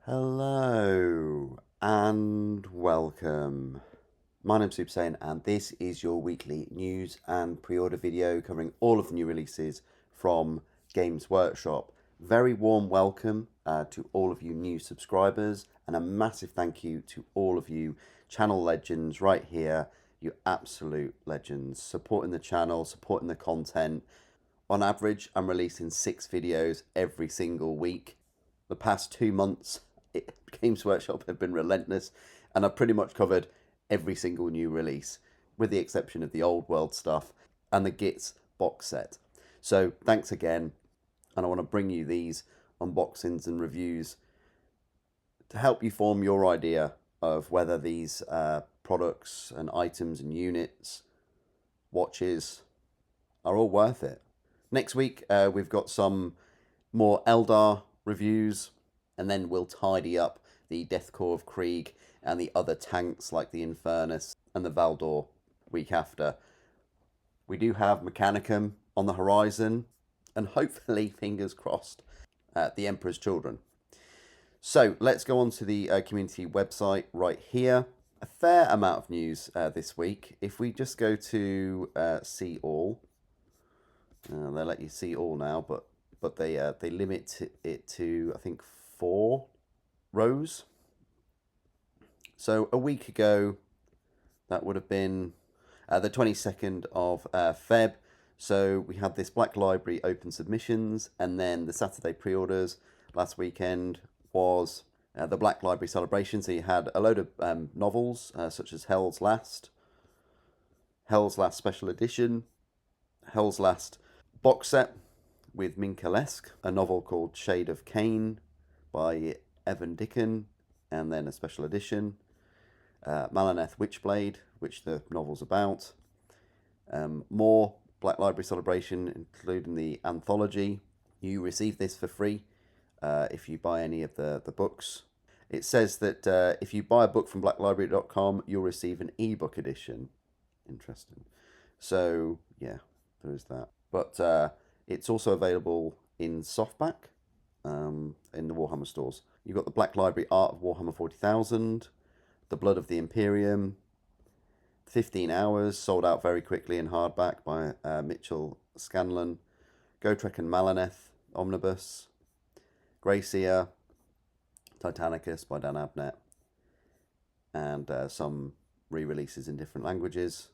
Hello and welcome. My name's Super Saiyan and this is your weekly news and pre-order video covering all of the new releases from Games Workshop. Very warm welcome to all of you new subscribers and a massive thank you to all of you channel legends right here. You absolute legends, supporting the channel, supporting the content. On average, I'm releasing 6 videos every single week. The past 2 months, Games Workshop have been relentless, and I've pretty much covered every single new release, with the exception of the old world stuff and the Gits box set. So thanks again, and I want to bring you these unboxings and reviews to help you form your idea of whether these products and items and units, watches, are all worth it. Next week, we've got some more Eldar reviews, and then we'll tidy up the Deathcore of Krieg and the other tanks like the Infernus and the Valdor week after. We do have Mechanicum on the horizon, and hopefully, fingers crossed, the Emperor's Children. So let's go on to the community website right here. A fair amount of news this week. If we just go to see all, they let you see all now, but they limit it to, I think, 4 rows. So a week ago, that would have been the 22nd of Feb. So we had this Black Library open submissions, and then the Saturday pre-orders last weekend was the Black Library celebration. So you had a load of novels such as Hell's Last Special Edition, Hell's Last box set with Minkalesk, a novel called Shade of Cain by Evan Dickon, and then a special edition, Malaneth Witchblade, which the novel's about. More Black Library Celebration, including the anthology. You receive this for free if you buy any of the books. It says that if you buy a book from blacklibrary.com, you'll receive an ebook edition. Interesting. So, yeah, there is that. But it's also available in softback in the Warhammer stores. You've got the Black Library Art of Warhammer 40,000, The Blood of the Imperium, 15 Hours, sold out very quickly in hardback by Mitchell Scanlon, Gotrek and Malaneth Omnibus, Greyseer, Titanicus by Dan Abnett, and some re-releases in different languages.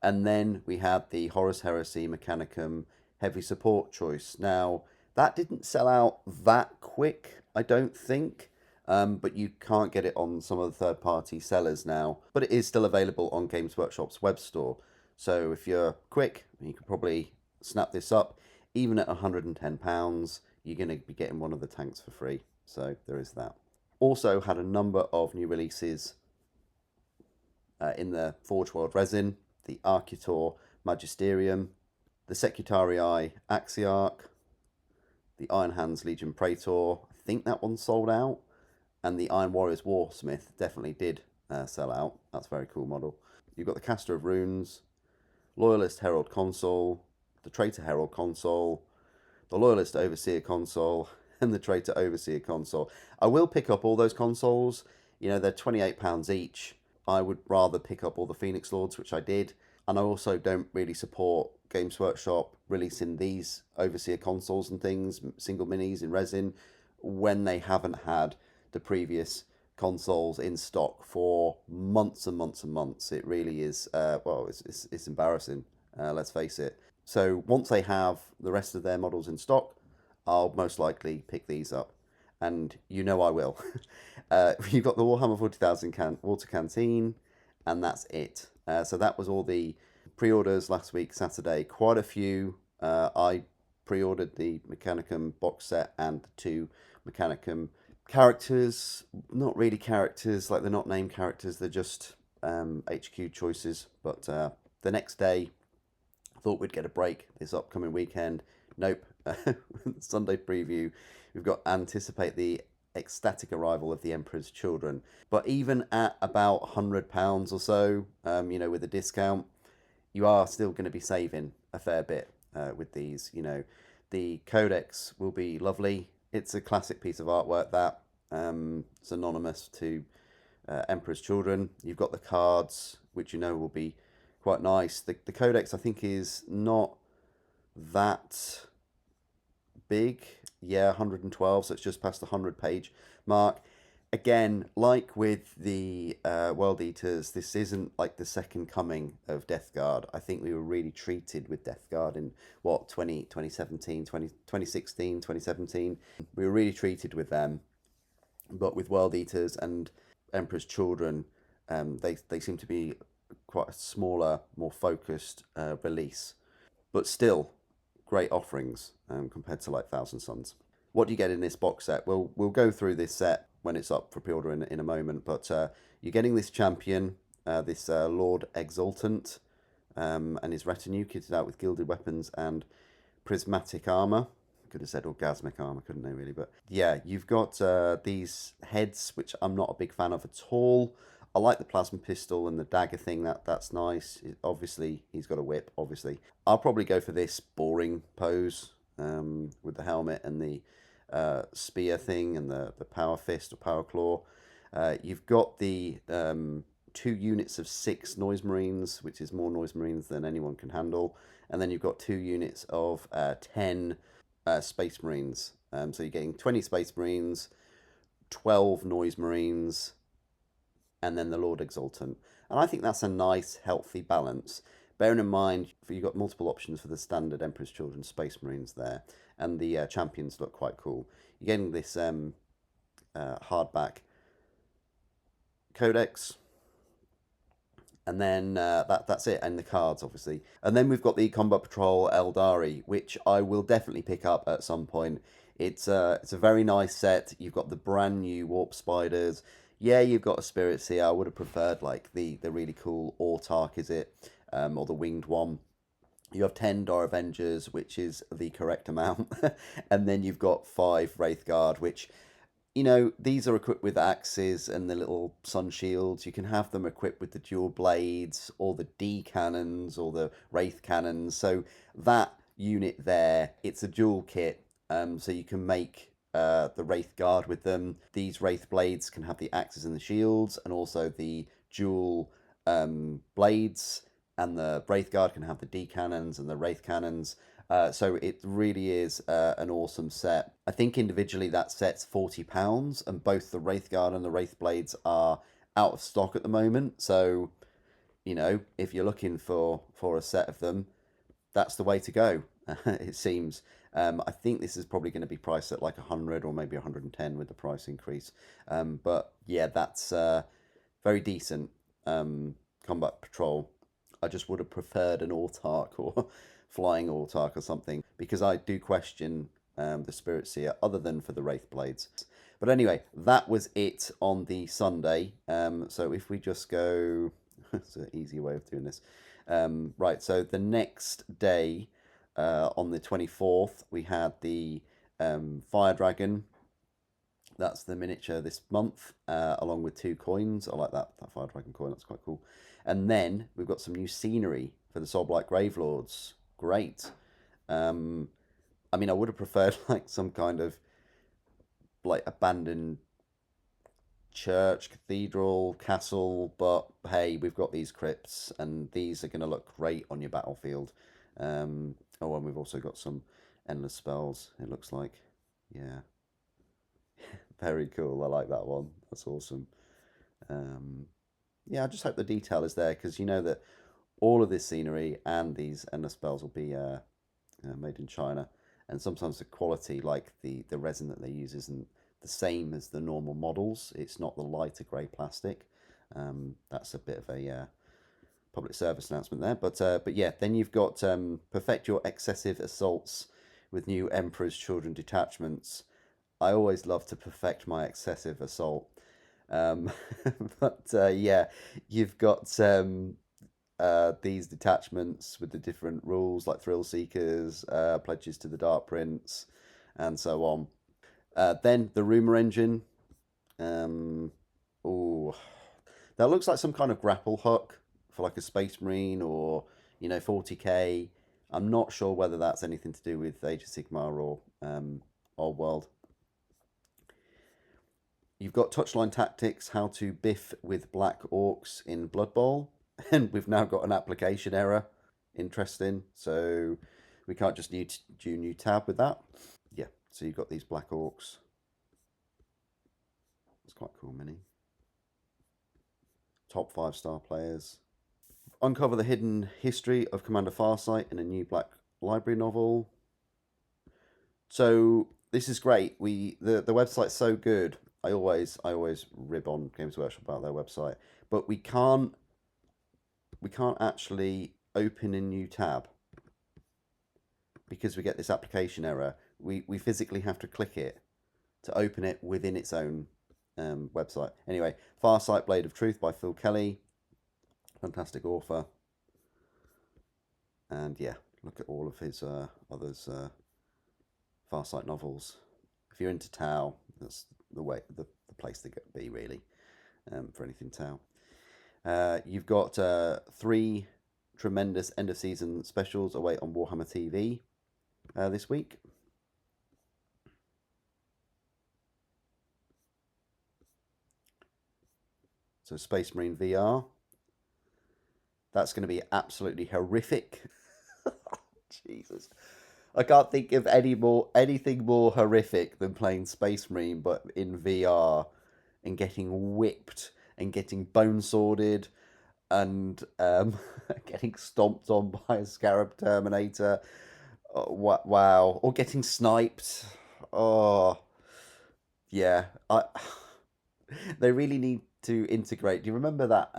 And then we had the Horus Heresy Mechanicum Heavy Support choice. Now, that didn't sell out that quick, I don't think, but you can't get it on some of the third-party sellers now. But it is still available on Games Workshop's web store. So if you're quick, you can probably snap this up. Even at £110, you're going to be getting one of the tanks for free. So there is that. Also had a number of new releases in the Forge World resin. The Arcutor Magisterium, the Secutarii Axiarch, the Iron Hands Legion Praetor. I think that one sold out. And the Iron Warriors Warsmith definitely did sell out. That's a very cool model. You've got the Caster of Runes, Loyalist Herald Console, the Traitor Herald Console, the Loyalist Overseer Console, and the Traitor Overseer Console. I will pick up all those consoles. You know, they're £28 each. I would rather pick up all the Phoenix Lords, which I did. And I also don't really support Games Workshop releasing these Overseer consoles and things, single minis in resin, when they haven't had the previous consoles in stock for months and months and months. It really is, it's embarrassing, let's face it. So once they have the rest of their models in stock, I'll most likely pick these up. And you know I will. You've got the Warhammer 40,000 water canteen, and that's it. So that was all the pre-orders last week, Saturday. Quite a few. I pre-ordered the Mechanicum box set and the 2 Mechanicum characters. Not really characters, like they're not named characters, they're just HQ choices. But the next day, I thought we'd get a break this upcoming weekend. Nope. Sunday preview. We've got anticipate the ecstatic arrival of the Emperor's Children. But even at about £100 or so, with a discount, you are still going to be saving a fair bit with these. The codex will be lovely. It's a classic piece of artwork that It's anonymous to Emperor's Children. You've got the cards, which you know will be quite nice. The codex, I think, is not that big. Yeah, 112, so it's just past the 100-page mark. Again, like with the World Eaters, this isn't like the second coming of Death Guard. I think we were really treated with Death Guard in, 2017, 2016, 2017. We were really treated with them. But with World Eaters and Emperor's Children, they seem to be quite a smaller, more focused release. But still, great offerings compared to like Thousand Suns. What do you get in this box set? We'll go through this set when it's up for pre-order in a moment. But you're getting this champion, this Lord Exultant, and his retinue kitted out with gilded weapons and prismatic armor. Could have said orgasmic armor, couldn't they, really? But yeah, you've got these heads, which I'm not a big fan of at all. I like the plasma pistol and the dagger thing. That's nice. Obviously, he's got a whip. Obviously, I'll probably go for this boring pose with the helmet and the spear thing and the power fist or power claw. You've got the 2 units of 6 noise marines, which is more noise marines than anyone can handle, and then you've got 2 units of 10 space marines. So you're getting 20 space marines, 12 noise marines, and then the Lord Exultant. And I think that's a nice, healthy balance. Bearing in mind, you've got multiple options for the standard Emperor's Children Space Marines there, and the champions look quite cool. You're getting this hardback codex, and then that's it, and the cards, obviously. And then we've got the Combat Patrol Eldari, which I will definitely pick up at some point. It's a very nice set. You've got the brand new Warp Spiders. Yeah, you've got a Spirit Seer. I would have preferred like the really cool Autark, is it? Or the winged one. You have 10 Dar Avengers, which is the correct amount. And then you've got 5 Wraith Guard, which, these are equipped with axes and the little sun shields. You can have them equipped with the dual blades or the D cannons or the Wraith cannons. So that unit there, it's a dual kit. So you can make the Wraith Guard with them. These Wraith blades can have the axes and the shields, and also the dual blades. And the Wraith Guard can have the D cannons and the Wraith cannons. So it really is an awesome set. I think individually that set's £40, and both the Wraith Guard and the Wraith Blades are out of stock at the moment. So, if you're looking for a set of them, that's the way to go, it seems. I think this is probably going to be priced at like 100 or maybe 110 with the price increase. But yeah, that's very decent. Combat Patrol. I just would have preferred an Autark or flying Autark or something, because I do question the Spirit Seer other than for the Wraith Blades. But anyway, that was it on the Sunday. So if we just go, it's an easy way of doing this. Right, so the next day, on the 24th, we had the Fire Dragon. That's the miniature this month, along with 2 coins. I like that Fire Dragon coin, that's quite cool. And then we've got some new scenery for the Soulblight Gravelords. Great. I mean, I would have preferred like some kind of like abandoned church, cathedral, castle, but hey, we've got these crypts, and these are going to look great on your battlefield. And we've also got some endless spells, it looks like. Yeah. Very cool. I like that one. That's awesome. Yeah, I just hope the detail is there, because you know that all of this scenery and these endless spells will be made in China, and sometimes the quality, like the resin that they use, isn't the same as the normal models. It's not the lighter grey plastic. That's a bit of a public service announcement there, but yeah, then you've got perfect your excessive assaults with new Emperor's Children detachments. I always love to perfect my excessive assault. But yeah, you've got these detachments with the different rules, like Thrill Seekers, Pledges to the Dark Prince, and so on. Then the Rumour Engine. Oh, that looks like some kind of grapple hook for like a Space Marine, or 40k. I'm not sure whether that's anything to do with Age of Sigmar or Old World. You've got Touchline Tactics, how to biff with Black Orcs in Blood Bowl. And we've now got an application error. Interesting. So we can't just do new tab with that. Yeah, so you've got these Black Orcs. It's quite cool, mini. Top 5-star players. Uncover the hidden history of Commander Farsight in a new Black Library novel. So this is great. The website's so good. I always rib on Games Workshop about their website, but we can't actually open a new tab because we get this application error. We physically have to click it to open it within its own website. Anyway, Farsight Blade of Truth by Phil Kelly. Fantastic author. And yeah, look at all of his others Farsight novels. If you're into Tau, that's the place to be really for anything Tau. You've got 3 tremendous end of season specials await on Warhammer TV this week. So Space Marine VR. That's going to be absolutely horrific. Jesus. I can't think of anything more horrific than playing Space Marine, but in VR and getting whipped and getting bone sworded and getting stomped on by a Scarab Terminator. Oh, wow. Or getting sniped. Oh, yeah. They really need to integrate. Do you remember that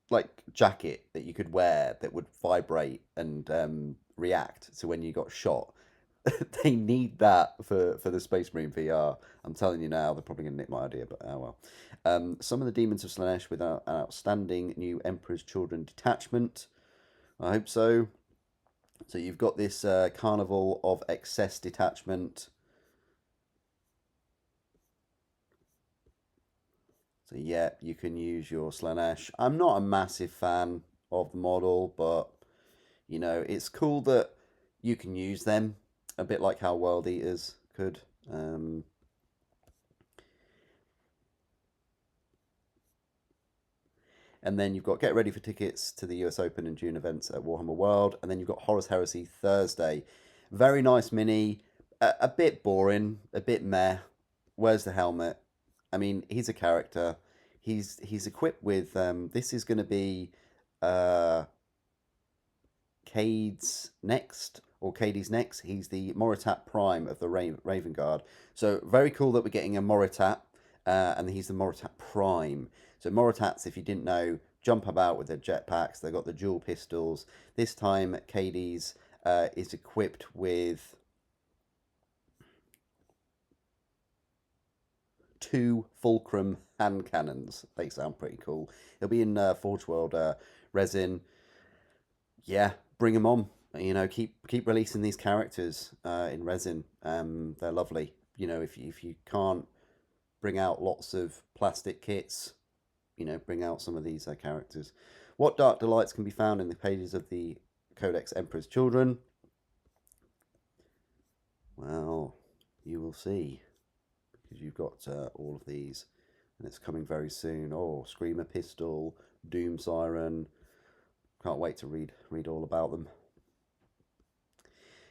like jacket that you could wear that would vibrate and react to when you got shot? They need that for the Space Marine VR. I'm telling you now, they're probably going to nick my idea, but oh well. Some of the Demons of Slaanesh with an outstanding new Emperor's Children detachment. I hope so. So you've got this Carnival of Excess detachment. So yeah, you can use your Slaanesh. I'm not a massive fan of the model, but you know, it's cool that you can use them, a bit like how World Eaters could. And then you've got get ready for tickets to the US Open and June events at Warhammer World. And then you've got Horus Heresy Thursday. Very nice mini, a bit boring, a bit meh. Where's the helmet? I mean, he's a character. He's equipped with this is going to be Cade's next, or Cady's next. He's the Moritat Prime of the Raven Guard. So very cool that we're getting a Moritat, and he's the Moritat Prime. So Moritats, if you didn't know, jump about with their jetpacks. They've got the dual pistols. This time, Cady's is equipped with 2 Fulcrum hand cannons. They sound pretty cool. It'll be in Forge World resin. Yeah, bring them on. You know, keep releasing these characters in resin. They're lovely. You know, if you can't bring out lots of plastic kits, you know, bring out some of these characters. What dark delights can be found in the pages of the Codex Emperor's Children? Well, you will see, because you've got all of these, and it's coming very soon. Oh, Screamer Pistol, Doom Siren. Can't wait to read all about them.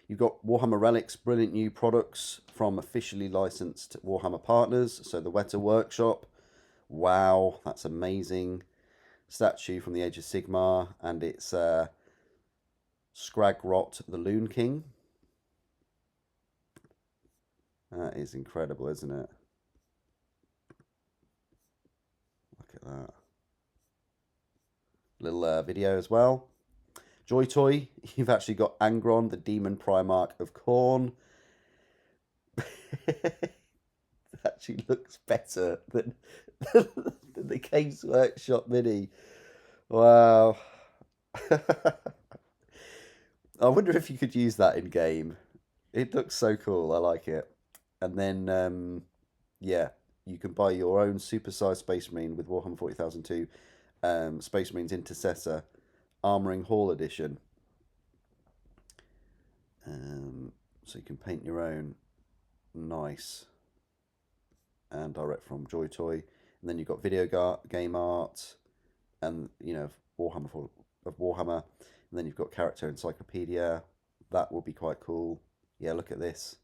You've got Warhammer Relics, brilliant new products from officially licensed Warhammer partners. So the Weta Workshop. Wow, that's amazing. Statue from the Age of Sigmar, and it's Scragrot the Loon King. That is incredible, isn't it? Look at that. Little video as well. Joy Toy, you've actually got Angron, the Demon Primarch of Khorne. Actually looks better than the Games Workshop mini. Wow. I wonder if you could use that in game. It looks so cool. I like it. And then, yeah, you can buy your own supersized Space Marine with Warhammer 40,002 Space Marines Intercessor Armoring Hall Edition. So you can paint your own. Nice. and direct from Joy Toy. And then you've got video game art, and Warhammer of Warhammer. And then you've got character encyclopedia. That will be quite cool. Yeah, look at this.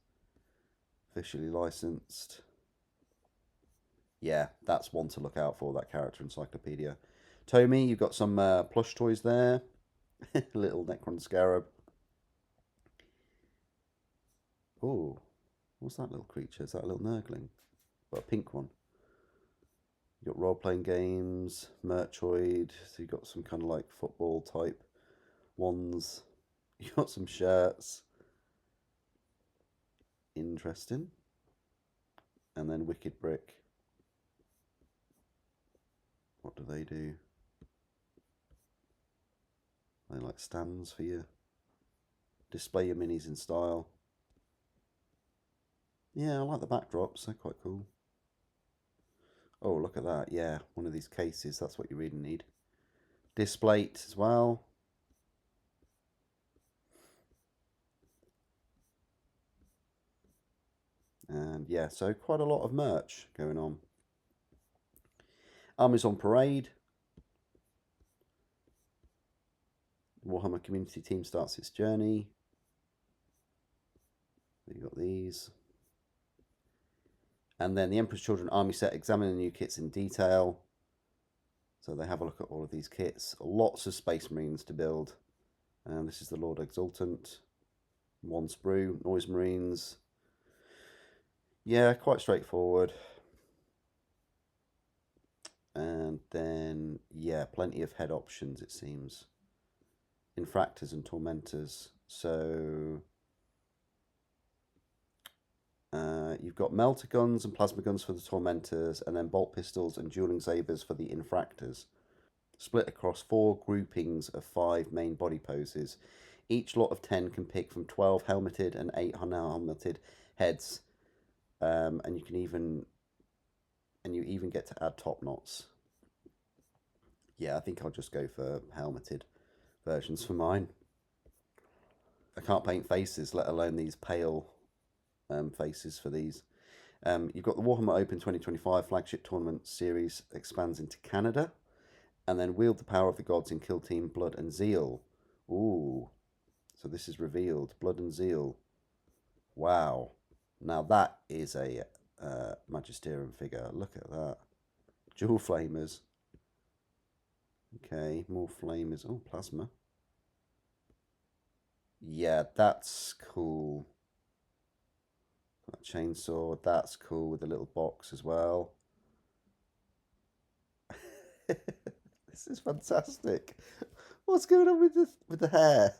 Officially licensed. Yeah, that's one to look out for, that character encyclopedia. Tommy, you've got some plush toys there. Little Necron Scarab. Oh, what's that little creature? Is that a little Nurgling? Got a pink one. You've got role-playing games, Merchoid. So you've got some kind of like football type ones. You've got some shirts. Interesting. And then Wicked Brick. What do they do? They like stands for you. Display your minis in style. Yeah, I like the backdrops. They're quite cool. Oh, look at that. Yeah, one of these cases. That's what you really need. Display it as well. And yeah, so quite a lot of merch going on. Armies on Parade. Warhammer community team starts its journey. You got these. And then the Emperor's Children army set, examining the new kits in detail. So they have a look at all of these kits. Lots of Space Marines to build. And this is the Lord Exultant. One sprue, Noise Marines. Yeah, quite straightforward. And then, yeah, plenty of head options, it seems. Infractors and Tormentors. So you've got melter guns and plasma guns for the Tormentors, and then bolt pistols and dueling sabers for the Infractors. Split across 4 groupings of 5 main body poses. Each lot of 10 can pick from 12 helmeted and 8 unhelmeted heads, and you even get to add top knots. Yeah, I think I'll just go for helmeted versions for mine. I can't paint faces, let alone these pale faces for these. You've got the Warhammer Open 2025 flagship tournament series expands into Canada, and then Wield the Power of the Gods in Kill Team Blood and Zeal. Ooh, so this is revealed. Blood and Zeal. Wow. Now that is a Magisterium figure. Look at that. Dual Flamers. Okay, more Flamers. Oh, Plasma. Yeah, that's cool. That chainsaw, that's cool with a little box as well. This is fantastic. What's going on with the hair?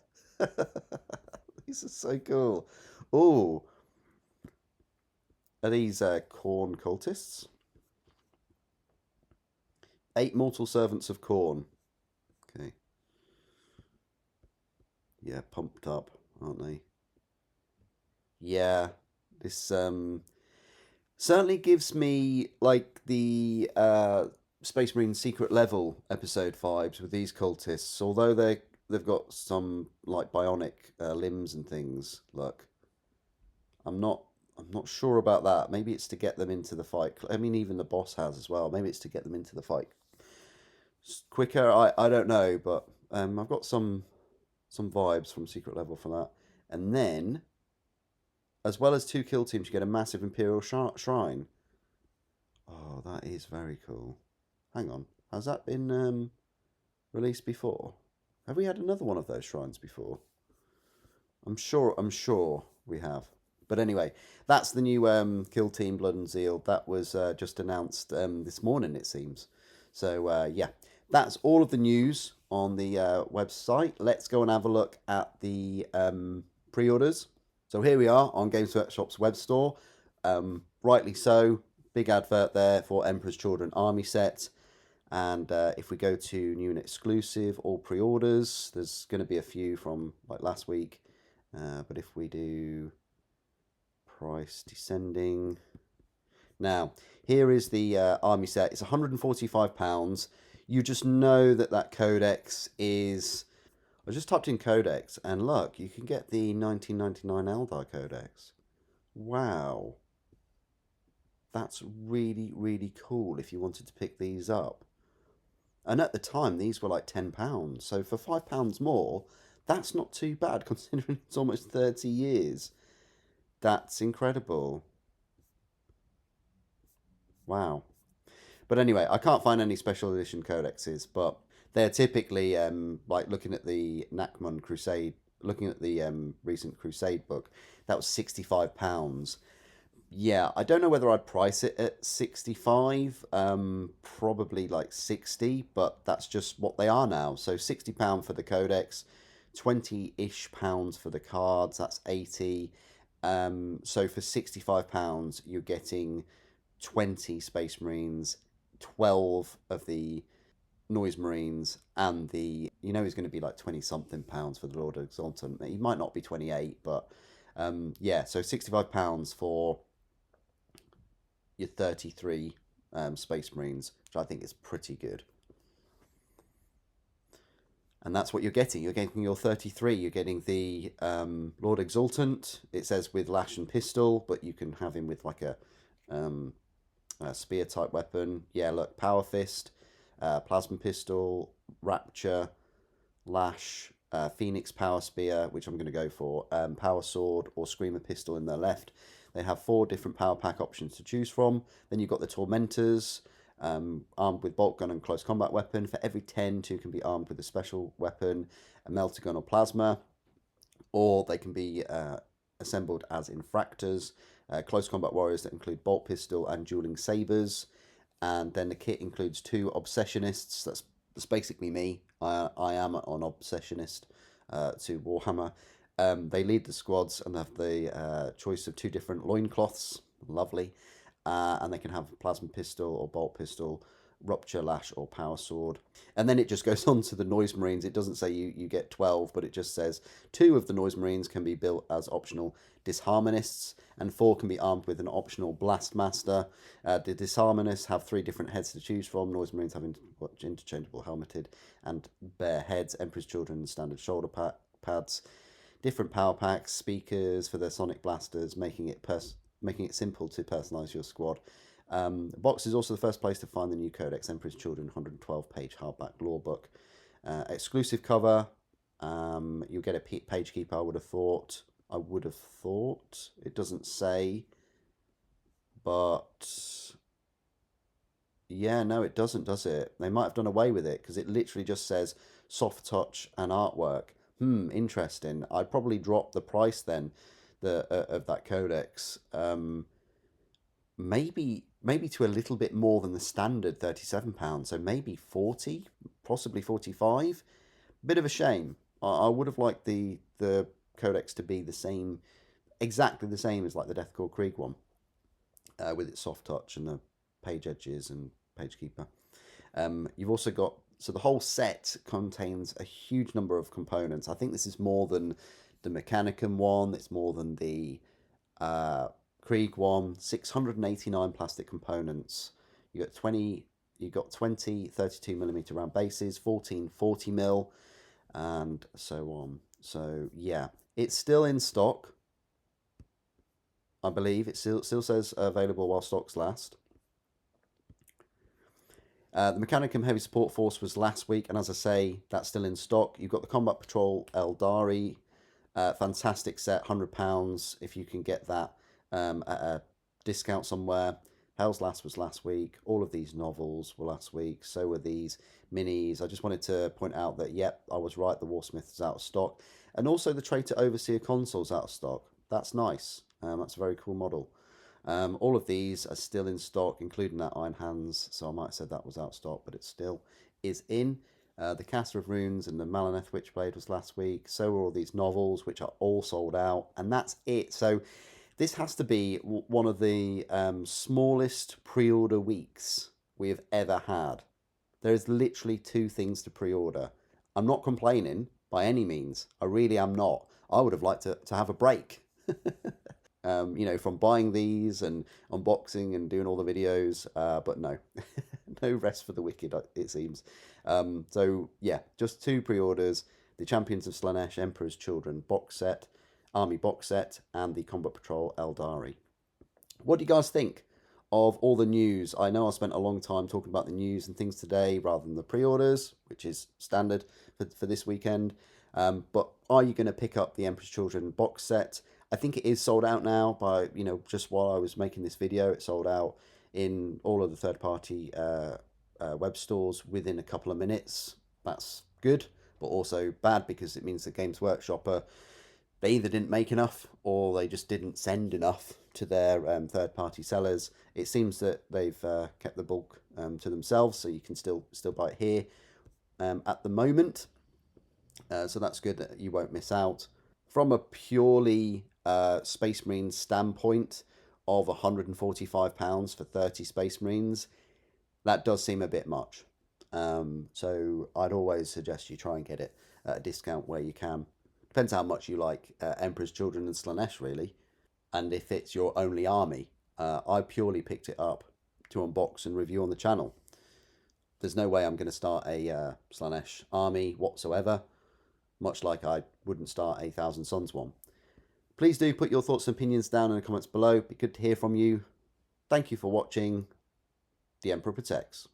These are so cool. Oh, are these Khorne cultists? 8 mortal servants of Khorne. Okay. Yeah, pumped up, aren't they? Yeah, this certainly gives me like the Space Marine Secret Level episode vibes with these cultists. Although they've got some like bionic limbs and things. Look, I'm not sure about that. Maybe it's to get them into the fight. I mean, even the boss has as well. Maybe it's to get them into the fight quicker. I don't know, but I've got some vibes from Secret Level for that. And then, as well as 2 kill teams, you get a massive Imperial Shrine. Oh, that is very cool. Hang on, has that been released before? Have we had another one of those shrines before? I'm sure we have. But anyway, that's the new Kill Team Blood and Zeal. That was just announced this morning, it seems. So yeah, that's all of the news on the website. Let's go and have a look at the pre-orders. So here we are on Games Workshop's web store. Rightly so, big advert there for Emperor's Children Army Set. And if we go to new and exclusive, all pre-orders, there's going to be a few from like last week. But if we do price descending. Now, here is the army set. It's £145. You just know that codex is... I just typed in codex, and look, you can get the 1999 Eldar codex. Wow. That's really, really cool if you wanted to pick these up. And at the time, these were like £10. So for £5 more, that's not too bad considering it's almost 30 years. That's incredible. Wow. But anyway, I can't find any special edition codexes, but they're typically like looking at the Nachman Crusade, looking at the recent Crusade book, that was £65. Yeah, I don't know whether I'd price it at 65, probably like 60, but that's just what they are now. So £60 for the codex, 20-ish pounds for the cards, that's 80. So for £65, you're getting 20 Space Marines, 12 of the Noise Marines, and he's going to be like 20 something pounds for the Lord Exultant. He might not be 28, but yeah, so £65 for your 33 Space Marines, which I think is pretty good. And that's what you're getting. You're getting your 33. You're getting the Lord Exultant. It says with lash and pistol, but you can have him with like a spear type weapon. Yeah, look, Power Fist, Plasma Pistol, Rapture, Lash, Phoenix Power Spear, which I'm going to go for, Power Sword or Screamer Pistol in their left. They have 4 different power pack options to choose from. Then you've got the Tormentors, armed with bolt gun and close combat weapon. For every 10, 2 can be armed with a special weapon, a melter gun or plasma, or they can be assembled as infractors, close combat warriors that include bolt pistol and dueling sabers. And then the kit includes 2 obsessionists. That's basically me. I am an obsessionist to Warhammer. They lead the squads and have the choice of 2 different loincloths. Lovely. And they can have plasma pistol or bolt pistol, rupture, lash, or power sword. And then it just goes on to the Noise Marines. It doesn't say you get 12, but it just says 2 of the Noise Marines can be built as optional disharmonists, and 4 can be armed with an optional blast master. The disharmonists have 3 different heads to choose from. Noise Marines have interchangeable helmeted and bare heads. Emperor's Children standard shoulder pads. Different power packs, speakers for their sonic blasters, making it simple to personalize your squad. The box is also the first place to find the new Codex Emperor's Children 112-page hardback lore book. Exclusive cover. You'll get a page keeper, I would have thought. It doesn't say. But yeah, no, it doesn't, does it? They might have done away with it because it literally just says soft touch and artwork. Interesting. I'd probably drop the price then of that codex. Maybe to a little bit more than the standard £37. So maybe 40, possibly 45. Bit of a shame. I would have liked the codex to be the same, exactly the same as like the Deathcore Krieg one, with its soft touch and the page edges and page keeper. You've also got, so the whole set contains a huge number of components. I think this is more than the Mechanicum one. It's more than the Krieg one. 689 plastic components. You got 20 32mm round bases, 14 40mm, and so on. So yeah, it's still in stock. I believe it still says available while stocks last. The Mechanicum Heavy Support Force was last week, and as I say, that's still in stock. You've got the Combat Patrol Eldari, fantastic set, £100 if you can get that at a discount somewhere. Hell's Last was last week. All of these novels were last week. So were these minis. I just wanted to point out that, yep, I was right. The Warsmith is out of stock. And also the Traitor Overseer console's out of stock. That's nice. That's a very cool model. All of these are still in stock, including that Iron Hands. So I might have said that was out of stock, but it still is in. The Caster of Runes and the Malaneth Witchblade was last week. So were all these novels, which are all sold out. And that's it. So this has to be one of the smallest pre-order weeks we have ever had. There's literally 2 things to pre-order. I'm not complaining by any means. I really am not. I would have liked to have a break. From buying these and unboxing and doing all the videos, but no, no rest for the wicked, it seems. So yeah, just 2 pre-orders: the Champions of Slaanesh Emperor's Children box set, Army box set, and the Combat Patrol Eldari. What do you guys think? of all the news. I know I spent a long time talking about the news and things today rather than the pre-orders, which is standard for this weekend. But are you going to pick up the Emperor's Children box set? I think it is sold out now. By just while I was making this video, it sold out in all of the third-party web stores within a couple of minutes. That's good, but also bad because it means that Games Workshop they either didn't make enough or they just didn't send enough to their third-party sellers. It seems that they've kept the bulk to themselves, so you can still buy it here at the moment. So that's good that you won't miss out. From a purely Space Marines standpoint of £145 for 30 Space Marines, that does seem a bit much. So I'd always suggest you try and get it at a discount where you can. Depends how much you like Emperor's Children and Slanesh, really, and if it's your only army. I purely picked it up to unbox and review on the channel. There's no way I'm going to start a Slanesh army whatsoever, much like I wouldn't start a Thousand Sons one. Please do put your thoughts and opinions down in the comments below. It'd be good to hear from you. Thank you for watching. The Emperor Protects.